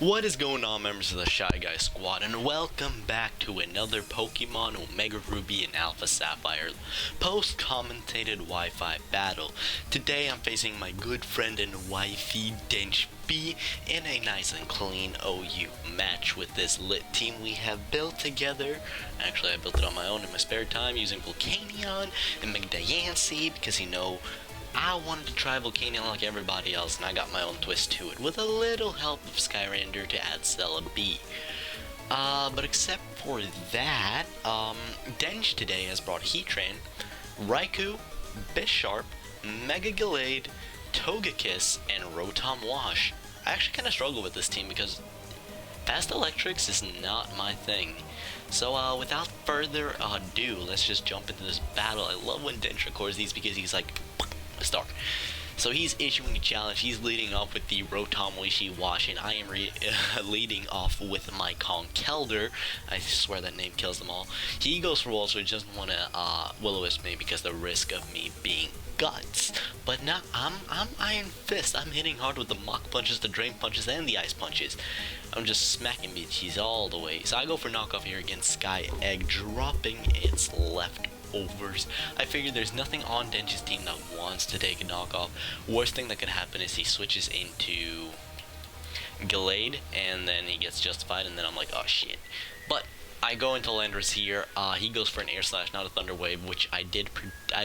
What is going on, members of the Shy Guy Squad, and welcome back to another Pokemon Omega Ruby and Alpha Sapphire post-commentated Wi-Fi battle. Today I'm facing my good friend and Wifey DenchBee in a nice and clean OU match with this lit team we have built together. Actually, I built it on my own in my spare time using Volcanion and Magdiancy because, you know, I wanted to try Volcanion like everybody else, and I got my own twist to it, with a little help of Skyrander to add Celebi. But except for that, Dench today has brought Heatran, Raikou, Bisharp, Mega Gallade, Togekiss, and Rotom-Wash. I actually kind of struggle with this team because Fast Electrics is not my thing. So without further ado, let's just jump into this battle. I love when Dench records these because he's like, start. So he's issuing a challenge. He's leading off with the Rotom-Wash, and I am leading off with my Conkeldurr. I swear that name kills them all. He goes for Wall Switch, doesn't want to Will-O-Wisp me because the risk of me being Guts. But now I'm Iron Fist. I'm hitting hard with the Mach Punches, the Drain Punches, and the Ice Punches. I'm just smacking bitches all the way. So I go for knockoff here against Sky Egg, dropping its left overs. I figured there's nothing on Dench's team that wants to take a knockoff. Worst thing that could happen is he switches into Gallade and then he gets justified, and then I'm like, oh shit. But I go into Landorus here. He goes for an Air Slash, not a Thunder Wave, which I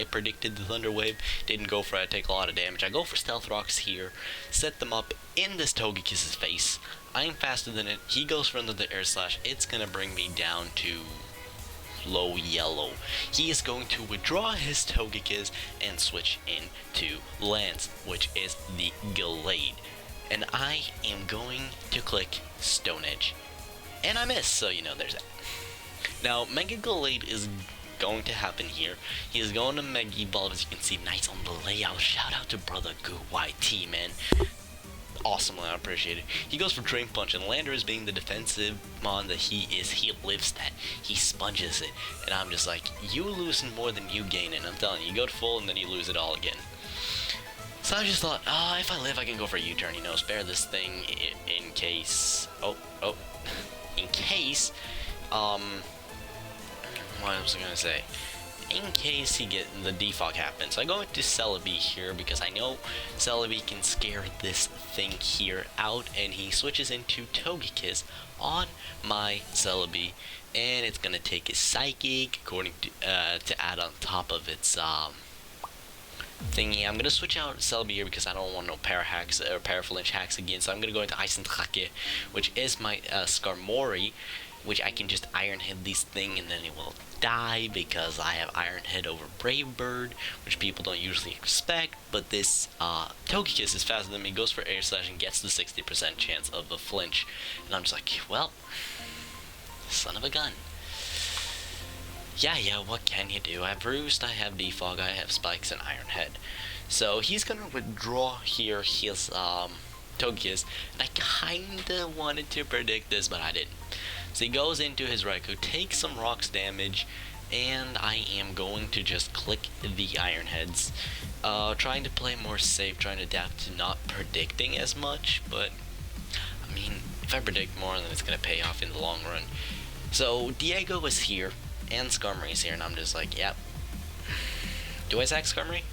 predicted the Thunder Wave. Didn't go for it. I take a lot of damage. I go for Stealth Rocks here, set them up in this Togekiss's face. I'm faster than it. He goes for another Air Slash. It's gonna bring me down to low yellow. He is going to withdraw his Togekiss and switch into Lance, which is the Gallade. And I am going to click Stone Edge. And I miss, so you know, there's that. Now, Mega Gallade is going to happen here. He is going to Mega Evolve, as you can see, nice on the layout. Shout out to Brother Goo YT, man. Awesome, I appreciate it. He goes for Drain Punch, and Landorus, being the defensive mon that he is, he lives that. He sponges it, and I'm just like, you losing more than you gaining. I'm telling you, you go to full and then you lose it all again. So I just thought, if I live, I can go for a U-turn, you know, spare this thing in case, in case, what was I gonna say? In case the defog happens. So I go into Celebi here because I know Celebi can scare this thing here out, and he switches into Togekiss on my Celebi, and it's gonna take his Psychic according to add on top of its thingy. I'm gonna switch out Celebi here because I don't want no para hacks or paraflinch hacks again. So I'm gonna go into Ice and Drake, which is my Skarmory, which I can just Iron Head this thing and then it will die because I have Iron Head over Brave Bird, which people don't usually expect. But this Togekiss is faster than me, goes for Air Slash and gets the 60% chance of a flinch. And I'm just like, well, son of a gun. Yeah, what can you do? I have Roost, I have Defog, I have Spikes, and Iron Head. So he's gonna withdraw here his Togekiss, and I kinda wanted to predict this, but I didn't. So he goes into his Raikou, takes some rocks damage, and I am going to just click the Iron Heads. Trying to play more safe, trying to adapt to not predicting as much, but I mean, if I predict more, then it's gonna pay off in the long run. So Diego is here, and Skarmory is here, and I'm just like, yep. Do I sack Skarmory?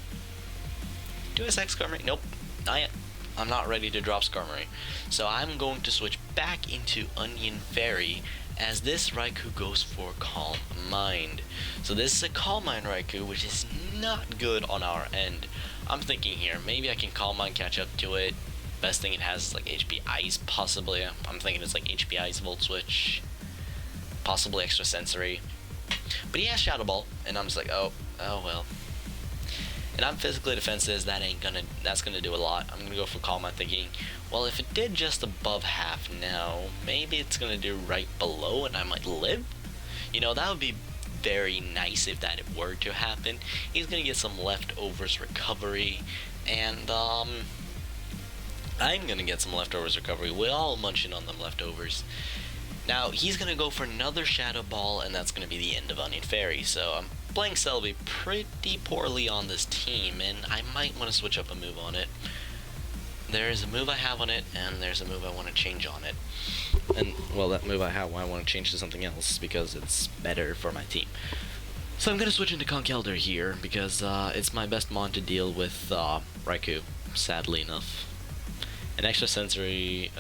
Nope, not yet. I'm not ready to drop Skarmory. So I'm going to switch back into Onion Fairy as this Raikou goes for Calm Mind. So this is a Calm Mind Raikou, which is not good on our end. I'm thinking here, maybe I can Calm Mind, catch up to it. Best thing it has is like HP Ice, possibly. I'm thinking it's like HP Ice, Volt Switch, possibly Extra Sensory. But he has Shadow Ball, and I'm just like, oh well. And I'm physically defensive, that's gonna do a lot. I'm gonna go for Calm Mind, thinking, well, if it did just above half now, maybe it's gonna do right below and I might live. You know, that would be very nice if that were to happen. He's gonna get some leftovers recovery, and I'm gonna get some leftovers recovery. We're all munching on them leftovers. Now, he's gonna go for another Shadow Ball, and that's gonna be the end of Onion Fairy. So I'm playing Celebi pretty poorly on this team, and I might want to switch up a move on it. there's a move I have on it, and there's a move I want to change on it. And, well, that move I have, I want to change to something else, because it's better for my team. So I'm going to switch into Conkeldurr here, because it's my best mon to deal with Raikou, sadly enough. An extra sensory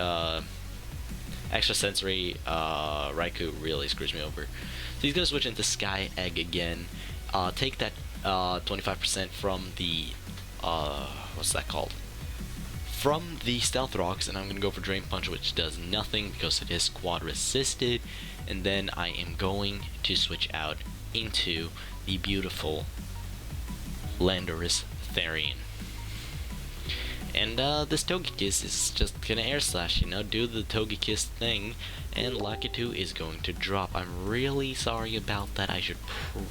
Raikou really screws me over. So he's going to switch into Sky Egg again, take that 25% from the, what's that called? From the Stealth Rocks, and I'm going to go for Drain Punch, which does nothing because it is quad resisted, and then I am going to switch out into the beautiful Landorus-Therian. And this Togekiss is just gonna Air Slash, you know, do the Togekiss thing, and Lakitu is going to drop. I'm really sorry about that. I should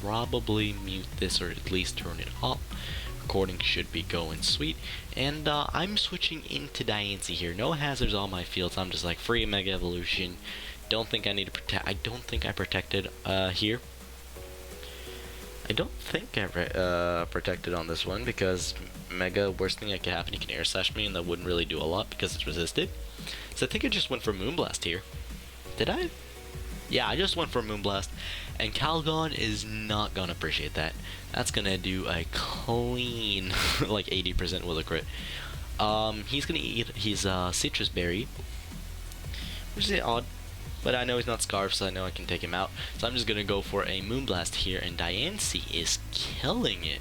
probably mute this, or at least turn it up. Recording should be going sweet. And I'm switching into Diancie here. No hazards on my fields. I'm just like free Mega Evolution. Don't think I need to protect. I don't think I protected here. I don't think I protected on this one, because Mega, worst thing that could happen, he can Air Slash me, and that wouldn't really do a lot because it's resisted. So I think I just went for Moonblast here. Did I? Yeah, I just went for Moonblast, and Calgon is not gonna appreciate that. That's gonna do a clean like 80% with a crit. He's gonna eat his Citrus Berry, which is odd. But I know he's not Scarf, so I know I can take him out. So I'm just gonna go for a Moonblast here, and Diancie is killing it.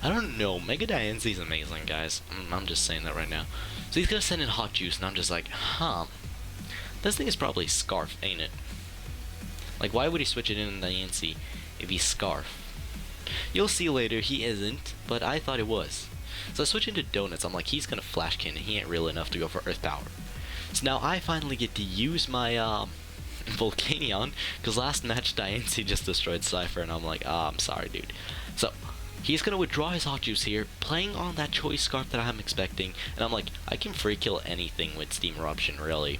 I don't know, Mega Diancie is amazing, guys. I'm just saying that right now. So he's gonna send in Hot Juice, and I'm just like, huh. This thing is probably Scarf, ain't it? Like, why would he switch it in Diancie if he's Scarf? You'll see later, he isn't, but I thought it was. So I switch into Donuts. I'm like, he's gonna Flashkin, and he ain't real enough to go for Earth Power. So now I finally get to use my Volcanion, because last match Diancie just destroyed Cypher, and I'm like, I'm sorry, dude. So he's gonna withdraw his Hot Juice here, playing on that Choice Scarf that I'm expecting, and I'm like, I can free kill anything with Steam Eruption, really.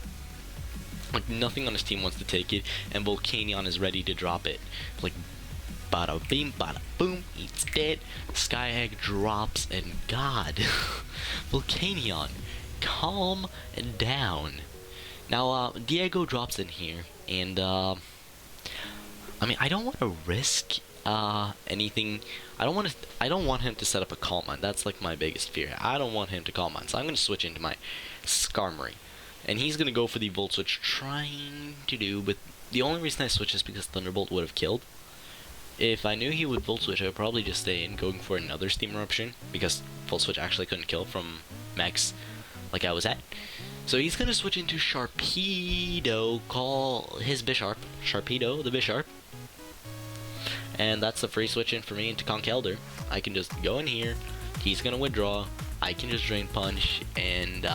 Like, nothing on his team wants to take it, and Volcanion is ready to drop it. Like, bada beam, bada boom, it's dead. Sky Egg drops, and God, Volcanion, calm down. Now, Diego drops in here, and, I mean, I don't want to risk, anything. I don't want him to set up a Calm Mind. That's, like, my biggest fear. I don't want him to Calm Mind, so I'm going to switch into my Skarmory. And he's going to go for the Volt Switch, trying to do, but the only reason I switch is because Thunderbolt would have killed. If I knew he would Volt Switch, I would probably just stay in, going for another Steam Eruption, because Volt Switch actually couldn't kill from max like I was at. So he's going to switch into Sharpedo, call his Bisharp, Sharpedo the Bisharp. And that's the free switch in for me into Conkeldurr. I can just go in here, he's going to withdraw, I can just Drain Punch, and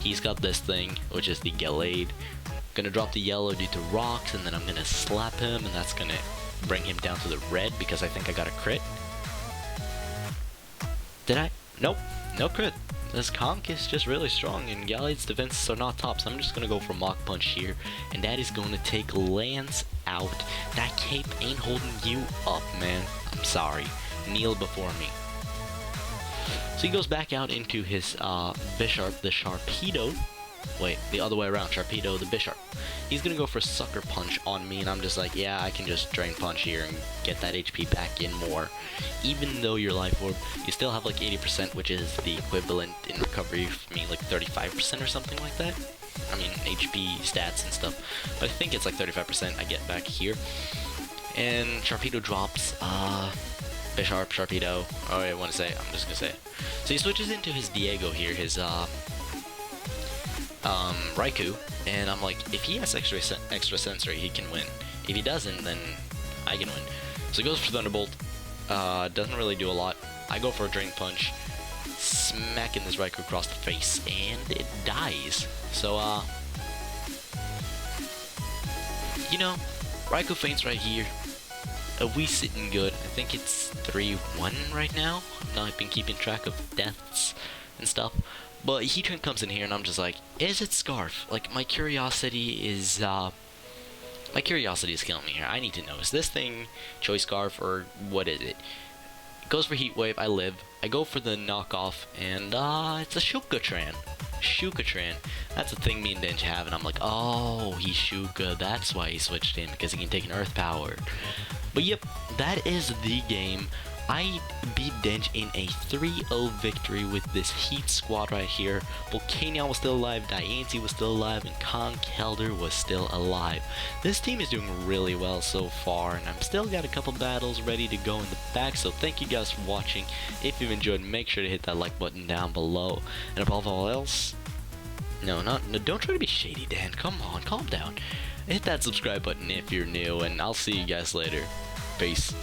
he's got this thing, which is the Gallade. Gonna drop the yellow due to rocks, and then I'm gonna slap him, and that's gonna bring him down to the red, because I think I got a crit. Did I? Nope, no crit. This Conk is just really strong, and Gallade's defenses are not top, so I'm just gonna go for Mach Punch here, and that is going to take Lance out. That cape ain't holding you up, man. I'm sorry. Kneel before me. So he goes back out into his Bisharp, the Sharpedo. Wait, the other way around, Sharpedo, the Bisharp. He's gonna go for Sucker Punch on me, and I'm just like, yeah, I can just Drain Punch here and get that HP back in more. Even though your Life Orb, you still have like 80%, which is the equivalent in recovery for me, like 35% or something like that. I mean, HP stats and stuff. But I think it's like 35% I get back here. And Sharpedo drops, Bisharp, Sharpedo. Oh, I want to say it. I'm just gonna say it. So he switches into his Diego here, his Raikou, and I'm like, if he has extra sensory, he can win. If he doesn't, then I can win. So he goes for Thunderbolt. Doesn't really do a lot. I go for a Drain Punch, smacking this Raikou across the face, and it dies. So you know, Raikou faints right here. We sitting good. I think it's 3-1 right now. I've not been keeping track of deaths and stuff. But Heatran comes in here, and I'm just like, is it Scarf? Like, my curiosity is killing me here. I need to know, is this thing Choice Scarf, or what is it? It goes for Heat Wave, I live. I go for the knockoff, and it's a Shukatran. That's the thing me and Dench have, and I'm like, oh, he's Shuka, that's why he switched in, because he can take an Earth Power. But yep, that is the game. I beat Dench in a 3-0 victory with this Heat squad right here. Volcanion was still alive, Diancie was still alive, and Conkeldurr was still alive. This team is doing really well so far, and I'm still got a couple battles ready to go in the back, so thank you guys for watching. If you've enjoyed, make sure to hit that like button down below. And above all else, no, don't try to be shady, Dan. Come on, calm down. Hit that subscribe button if you're new, and I'll see you guys later. Peace.